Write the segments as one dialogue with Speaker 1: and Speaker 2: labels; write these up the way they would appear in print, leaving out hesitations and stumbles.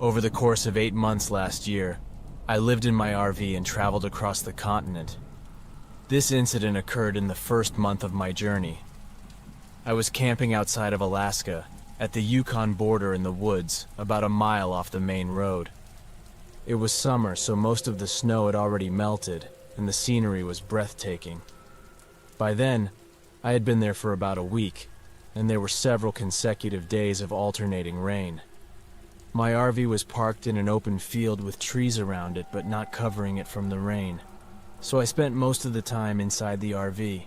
Speaker 1: Over the course of 8 months last year, I lived in my RV and traveled across the continent. This incident occurred in the first month of my journey. I was camping outside of Alaska, at the Yukon border in the woods, about a mile off the main road. It was summer, so most of the snow had already melted, and the scenery was breathtaking. By then, I had been there for about a week, and there were several consecutive days of alternating rain. My RV was parked in an open field with trees around it, but not covering it from the rain, so I spent most of the time inside the RV.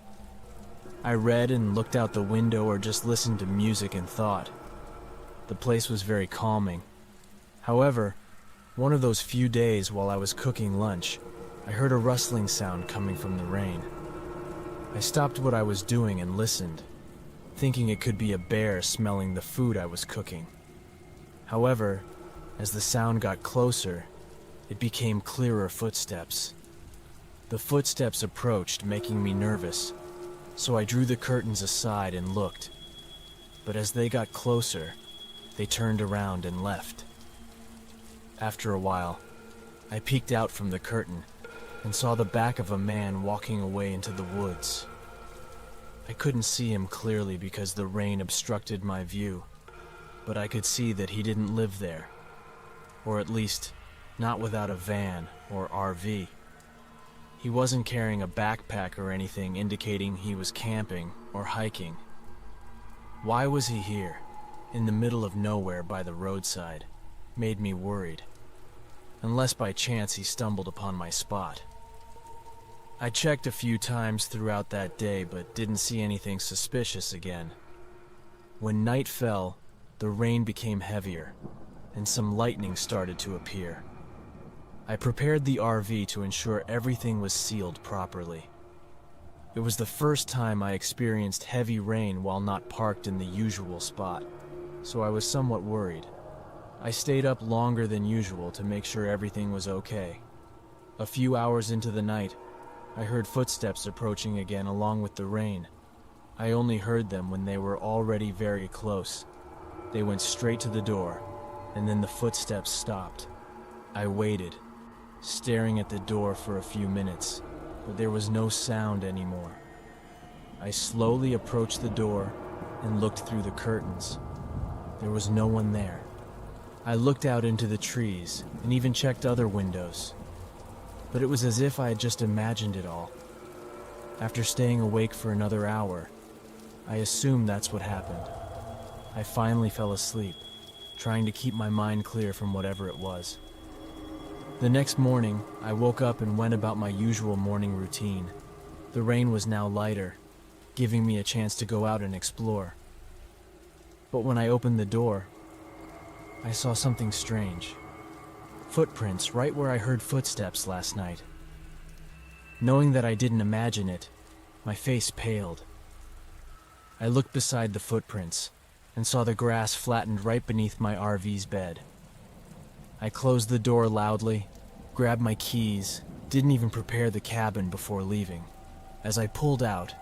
Speaker 1: I read and looked out the window or just listened to music and thought. The place was very calming. However, one of those few days while I was cooking lunch, I heard a rustling sound coming from the rain. I stopped what I was doing and listened, thinking it could be a bear smelling the food I was cooking. However, as the sound got closer, it became clearer footsteps. The footsteps approached, making me nervous, so I drew the curtains aside and looked. But as they got closer, they turned around and left. After a while, I peeked out from the curtain and saw the back of a man walking away into the woods. I couldn't see him clearly because the rain obstructed my view, but I could see that he didn't live there, or at least not without a van or RV. He wasn't carrying a backpack or anything indicating he was camping or hiking. Why was he here, in the middle of nowhere by the roadside, made me worried, unless by chance he stumbled upon my spot. I checked a few times throughout that day but didn't see anything suspicious again. When night fell, the rain became heavier, and some lightning started to appear. I prepared the RV to ensure everything was sealed properly. It was the first time I experienced heavy rain while not parked in the usual spot, so I was somewhat worried. I stayed up longer than usual to make sure everything was okay. A few hours into the night, I heard footsteps approaching again along with the rain. I only heard them when they were already very close. They went straight to the door, and then the footsteps stopped. I waited, staring at the door for a few minutes, but there was no sound anymore. I slowly approached the door and looked through the curtains. There was no one there. I looked out into the trees and even checked other windows, but it was as if I had just imagined it all. After staying awake for another hour, I assumed that's what happened. I finally fell asleep, trying to keep my mind clear from whatever it was. The next morning, I woke up and went about my usual morning routine. The rain was now lighter, giving me a chance to go out and explore. But when I opened the door, I saw something strange. Footprints right where I heard footsteps last night. Knowing that I didn't imagine it, my face paled. I looked beside the footprints and saw the grass flattened right beneath my RV's bed. I closed the door loudly, grabbed my keys, didn't even prepare the cabin before leaving. As I pulled out,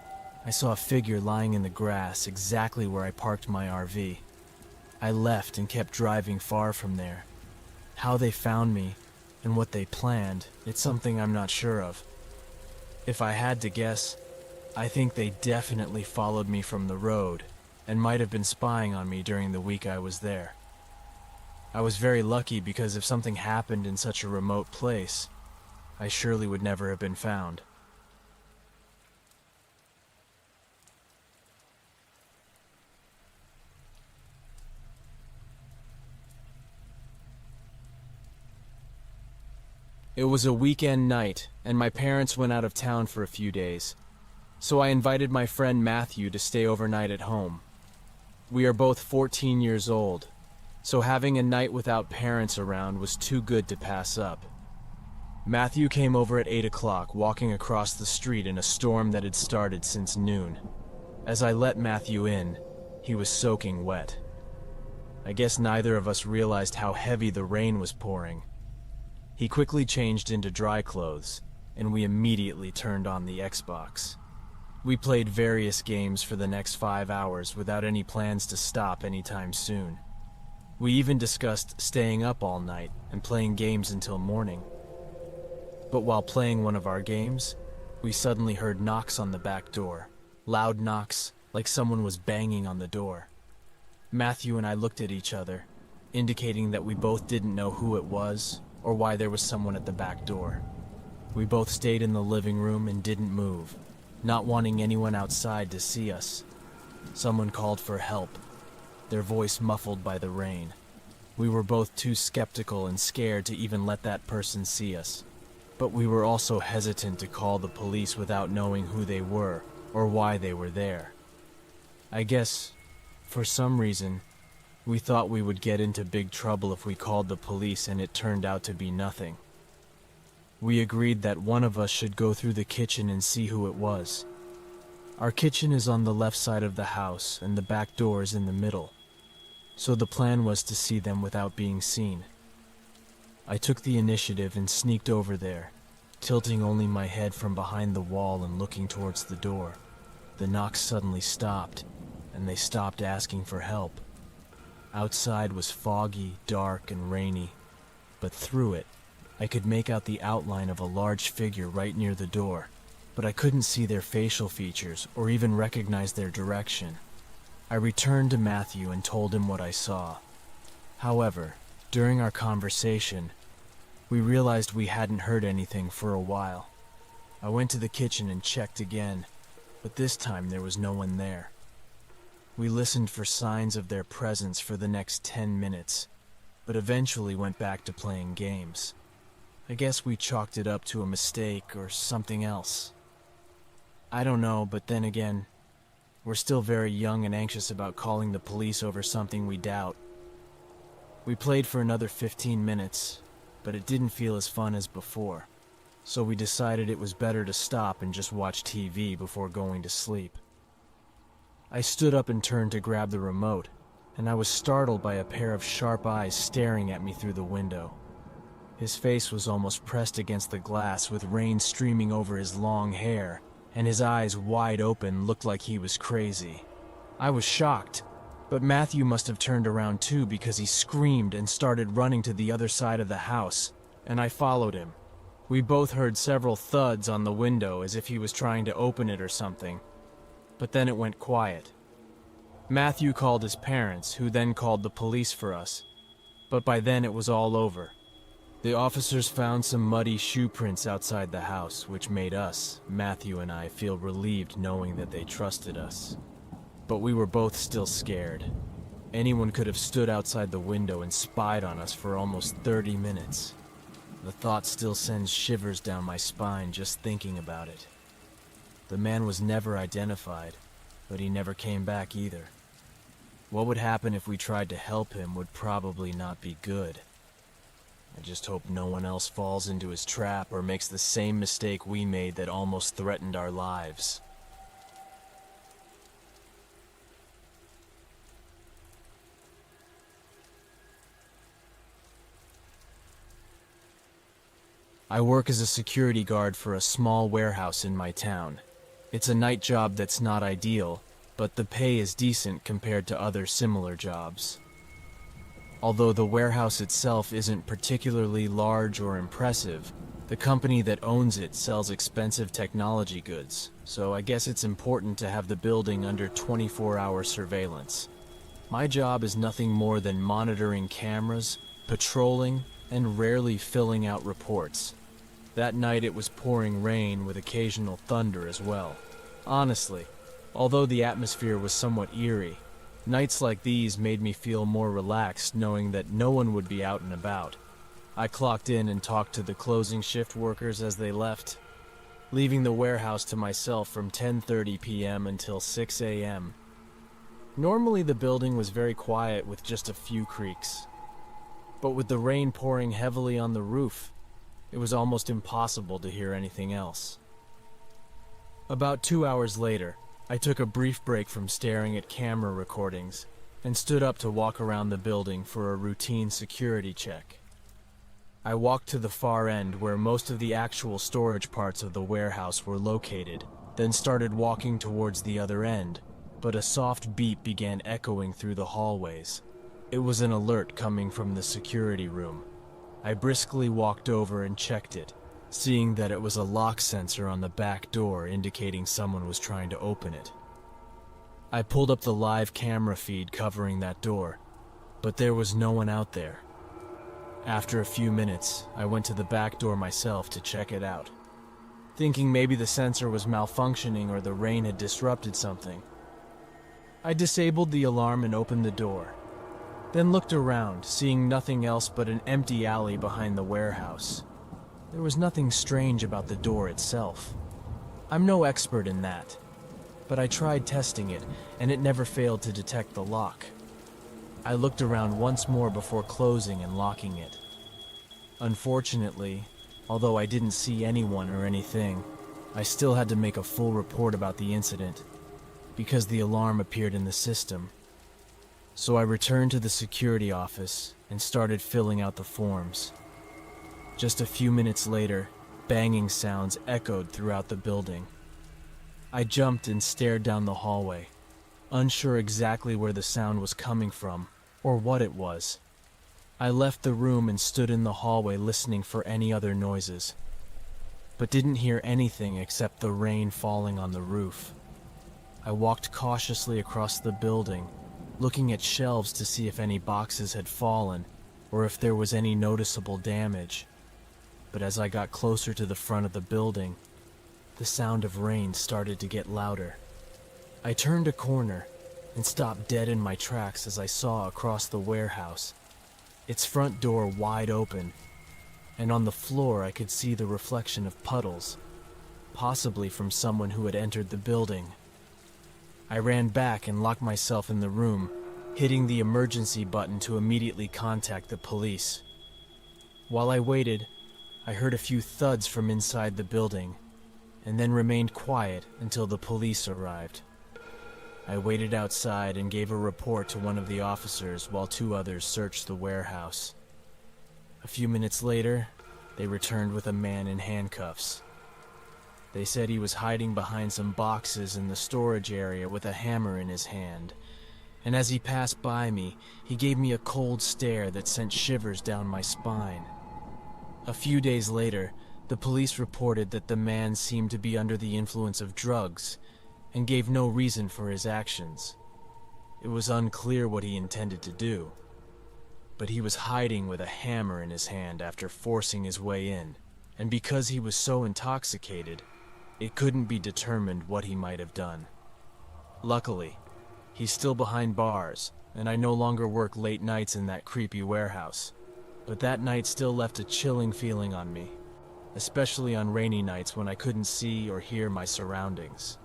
Speaker 1: I saw a figure lying in the grass exactly where I parked my RV. I left and kept driving far from there. How they found me and what they planned, it's something I'm not sure of. If I had to guess, I think they definitely followed me from the road and might have been spying on me during the week I was there. I was very lucky because if something happened in such a remote place, I surely would never have been found. It was a weekend night, and my parents went out of town for a few days, so I invited my friend Matthew to stay overnight at home. We are both 14 years old, so having a night without parents around was too good to pass up. Matthew came over at 8 o'clock, walking across the street in a storm that had started since noon. As I let Matthew in, he was soaking wet. I guess neither of us realized how heavy the rain was pouring. He quickly changed into dry clothes, and we immediately turned on the Xbox. We played various games for the next 5 hours without any plans to stop anytime soon. We even discussed staying up all night and playing games until morning. But while playing one of our games, we suddenly heard knocks on the back door. Loud knocks, like someone was banging on the door. Matthew and I looked at each other, indicating that we both didn't know who it was or why there was someone at the back door. We both stayed in the living room and didn't move, not wanting anyone outside to see us. Someone called for help, their voice muffled by the rain. We were both too skeptical and scared to even let that person see us. But we were also hesitant to call the police without knowing who they were or why they were there. I guess, for some reason, we thought we would get into big trouble if we called the police, and it turned out to be nothing. We agreed that one of us should go through the kitchen and see who it was. Our kitchen is on the left side of the house and the back door is in the middle, so the plan was to see them without being seen. I took the initiative and sneaked over there, tilting only my head from behind the wall and looking towards the door. The knocks suddenly stopped, and they stopped asking for help. Outside was foggy, dark, and rainy, but through it, I could make out the outline of a large figure right near the door, but I couldn't see their facial features or even recognize their direction. I returned to Matthew and told him what I saw. However, during our conversation, we realized we hadn't heard anything for a while. I went to the kitchen and checked again, but this time there was no one there. We listened for signs of their presence for the next 10 minutes, but eventually went back to playing games. I guess we chalked it up to a mistake or something else. I don't know, but then again, we're still very young and anxious about calling the police over something we doubt. We played for another 15 minutes, but it didn't feel as fun as before, so we decided it was better to stop and just watch TV before going to sleep. I stood up and turned to grab the remote, and I was startled by a pair of sharp eyes staring at me through the window. His face was almost pressed against the glass with rain streaming over his long hair, and his eyes wide open looked like he was crazy. I was shocked, but Matthew must have turned around too because he screamed and started running to the other side of the house, and I followed him. We both heard several thuds on the window as if he was trying to open it or something, but then it went quiet. Matthew called his parents, who then called the police for us, but by then it was all over. The officers found some muddy shoe prints outside the house, which made us, Matthew and I, feel relieved knowing that they trusted us. But we were both still scared. Anyone could have stood outside the window and spied on us for almost 30 minutes. The thought still sends shivers down my spine just thinking about it. The man was never identified, but he never came back either. What would happen if we tried to help him would probably not be good. I just hope no one else falls into his trap or makes the same mistake we made that almost threatened our lives. I work as a security guard for a small warehouse in my town. It's a night job that's not ideal, but the pay is decent compared to other similar jobs. Although the warehouse itself isn't particularly large or impressive, the company that owns it sells expensive technology goods, so I guess it's important to have the building under 24-hour surveillance. My job is nothing more than monitoring cameras, patrolling, and rarely filling out reports. That night it was pouring rain with occasional thunder as well. Honestly, although the atmosphere was somewhat eerie, nights like these made me feel more relaxed knowing that no one would be out and about. I clocked in and talked to the closing shift workers as they left, leaving the warehouse to myself from 10:30 p.m. until 6 a.m. Normally the building was very quiet with just a few creaks, but with the rain pouring heavily on the roof, it was almost impossible to hear anything else. About 2 hours later, I took a brief break from staring at camera recordings and stood up to walk around the building for a routine security check. I walked to the far end where most of the actual storage parts of the warehouse were located, then started walking towards the other end, but a soft beep began echoing through the hallways. It was an alert coming from the security room. I briskly walked over and checked it, seeing that it was a lock sensor on the back door indicating someone was trying to open it. I pulled up the live camera feed covering that door, but there was no one out there. After a few minutes, I went to the back door myself to check it out, thinking maybe the sensor was malfunctioning or the rain had disrupted something. I disabled the alarm and opened the door, then looked around, seeing nothing else but an empty alley behind the warehouse. There was nothing strange about the door itself. I'm no expert in that, but I tried testing it, and it never failed to detect the lock. I looked around once more before closing and locking it. Unfortunately, although I didn't see anyone or anything, I still had to make a full report about the incident, because the alarm appeared in the system. So I returned to the security office and started filling out the forms. Just a few minutes later, banging sounds echoed throughout the building. I jumped and stared down the hallway, unsure exactly where the sound was coming from or what it was. I left the room and stood in the hallway listening for any other noises, but didn't hear anything except the rain falling on the roof. I walked cautiously across the building, looking at shelves to see if any boxes had fallen or if there was any noticeable damage. But as I got closer to the front of the building, the sound of rain started to get louder. I turned a corner and stopped dead in my tracks as I saw across the warehouse, its front door wide open, and on the floor I could see the reflection of puddles, possibly from someone who had entered the building. I ran back and locked myself in the room, hitting the emergency button to immediately contact the police. While I waited, I heard a few thuds from inside the building, and then remained quiet until the police arrived. I waited outside and gave a report to one of the officers while two others searched the warehouse. A few minutes later, they returned with a man in handcuffs. They said he was hiding behind some boxes in the storage area with a hammer in his hand, and as he passed by me, he gave me a cold stare that sent shivers down my spine. A few days later, the police reported that the man seemed to be under the influence of drugs and gave no reason for his actions. It was unclear what he intended to do, but he was hiding with a hammer in his hand after forcing his way in, and because he was so intoxicated, it couldn't be determined what he might have done. Luckily, he's still behind bars, and I no longer work late nights in that creepy warehouse. But that night still left a chilling feeling on me, especially on rainy nights when I couldn't see or hear my surroundings.